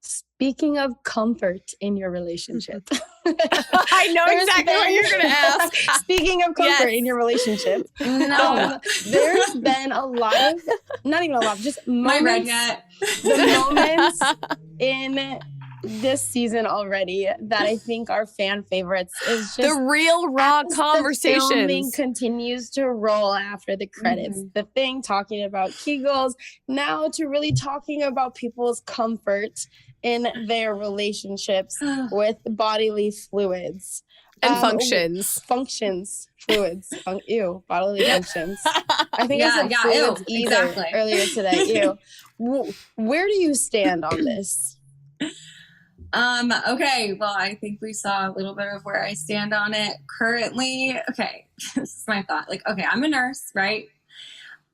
Speaking of comfort in your relationship. I know exactly what you're going to ask. Speaking of comfort in your relationship. No. There's been a lot of, not even a lot, just moments. The moments in this season already that I think are fan favorites is just the real raw conversations. The filming continues to roll after the credits. The thing talking about Kegels, now to really talking about people's comfort in their relationships with bodily fluids. And functions. Fluids. Bodily functions. I think I said fluids earlier today. Where do you stand on this? Okay. Well, I think we saw a little bit of where I stand on it currently. Okay. This is my thought. Like, okay, I'm a nurse, right?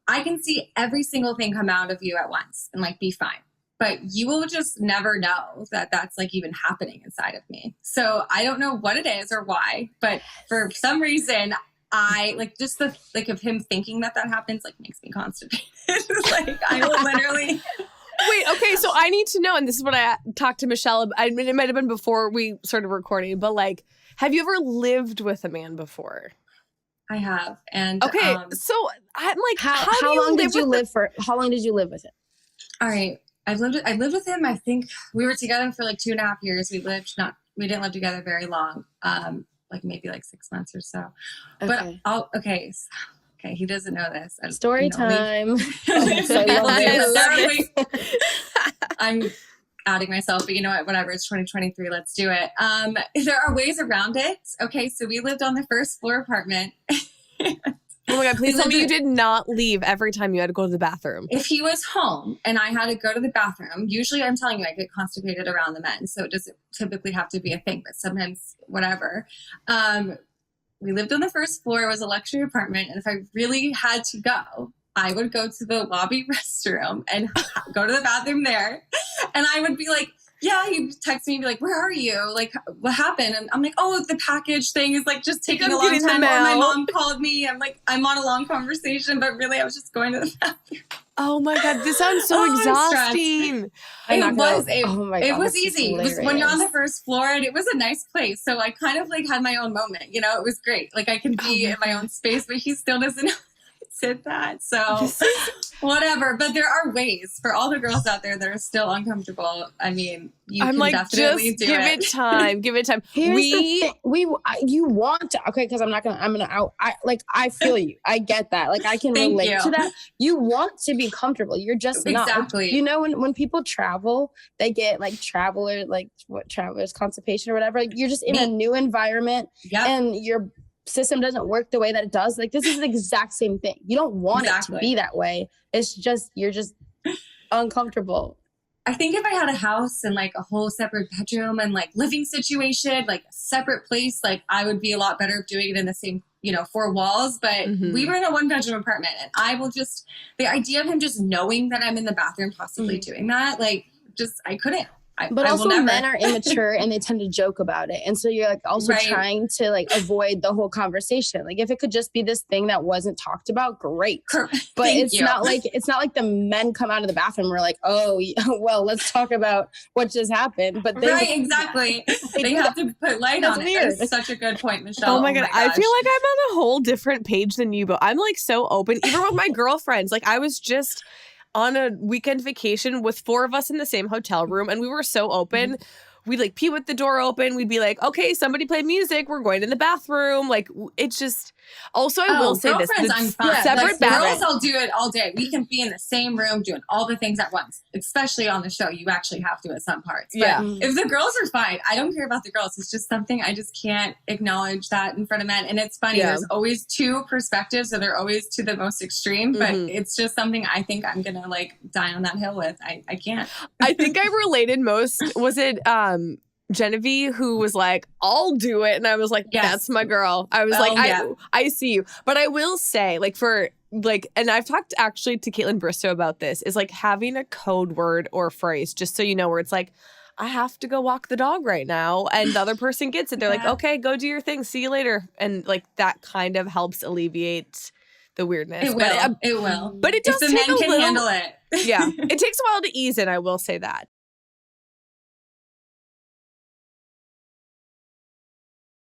I can see every single thing come out of you at once and like be fine. But you will just never know that that's like even happening inside of me. So I don't know what it is or why, but for some reason I like just the like of him thinking that happens like makes me constipated. Like I will literally. Wait, okay, so I need to know, and this is what I talked to Michelle about. I mean, it might have been before we started recording, but like, have you ever lived with a man before? I have, and okay, so I'm like, how long did you live with him? All right. I lived with him. I think we were together for like 2.5 years. We didn't live together very long. Like maybe like 6 months or so. Okay. But okay, he doesn't know this. Story time. I'm outing myself, but you know what? Whatever. It's 2023. Let's do it. There are ways around it. Okay, so we lived on the first floor apartment. Oh my God, please tell me you did not leave every time you had to go to the bathroom. If he was home and I had to go to the bathroom, usually I'm telling you, I get constipated around the men. So it doesn't typically have to be a thing, but sometimes whatever. We lived on the first floor. It was a luxury apartment. And if I really had to go, I would go to the lobby restroom and go to the bathroom there. And I would be like, yeah, he'd text me and be like, where are you? Like, what happened? And I'm like, oh, the package thing is like just taking a long time. Or my mom called me. I'm like, I'm on a long conversation, but really I was just going to the bathroom. Oh my God, this sounds so exhausting. It was easy. It was when you're on the first floor and it was a nice place. So I kind of like had my own moment, you know, it was great. Like I can be in my own space, but he still doesn't know I did that. So whatever. But there are ways for all the girls out there that are still uncomfortable. I mean, you can definitely do it. Give it time. Give it time. You want to, okay, because I feel you. I get that. Like I can relate to that. You want to be comfortable. You're just not. You know, when people travel, they get like traveler's constipation or whatever. Like, you're just in a new environment and your system doesn't work the way that it does. Like this is the exact same thing. You don't want it to be that way. It's just, you're just uncomfortable. I think if I had a house and like a whole separate bedroom and like living situation, like a separate place, like I would be a lot better at doing it in the same, you know, 4 walls. But we were in a 1-bedroom apartment and the idea of him just knowing that I'm in the bathroom possibly doing that, like just, I couldn't. But also men are immature and they tend to joke about it. And so you're like also trying to like avoid the whole conversation. Like if it could just be this thing that wasn't talked about, great. But it's not like the men come out of the bathroom and we're like, oh, well, let's talk about what just happened. But exactly. They have to put light on it. That's such a good point, Michelle. Oh my God. I feel like I'm on a whole different page than you, but I'm like so open. Even with my girlfriends, like I was just on a weekend vacation with 4 of us in the same hotel room. And we were so open. We'd like pee with the door open. We'd be like, okay, somebody play music. We're going to the bathroom. Like it's just, also I will say this. I'm fine. Separate girls, I'll do it all day. We can be in the same room doing all the things at once, especially on the show. You actually have to at some parts. But if the girls are fine, I don't care about the girls. It's just something I just can't acknowledge that in front of men. And it's funny. There's always 2 perspectives. So they're always to the most extreme, but it's just something I think I'm going to like die on that hill with. I can't. I think I related most, was it Genevieve, who was like, I'll do it. And I was like, that's my girl. I was I see you. But I will say, like, and I've talked actually to Caitlin Bristow about this, is like having a code word or phrase, just so you know, where it's like, I have to go walk the dog right now. And the other person gets it. They're like, okay, go do your thing. See you later. And like that kind of helps alleviate the weirdness. It will. It will. But it does if the take men a can little, handle it. Yeah. It takes a while to ease in, I will say that.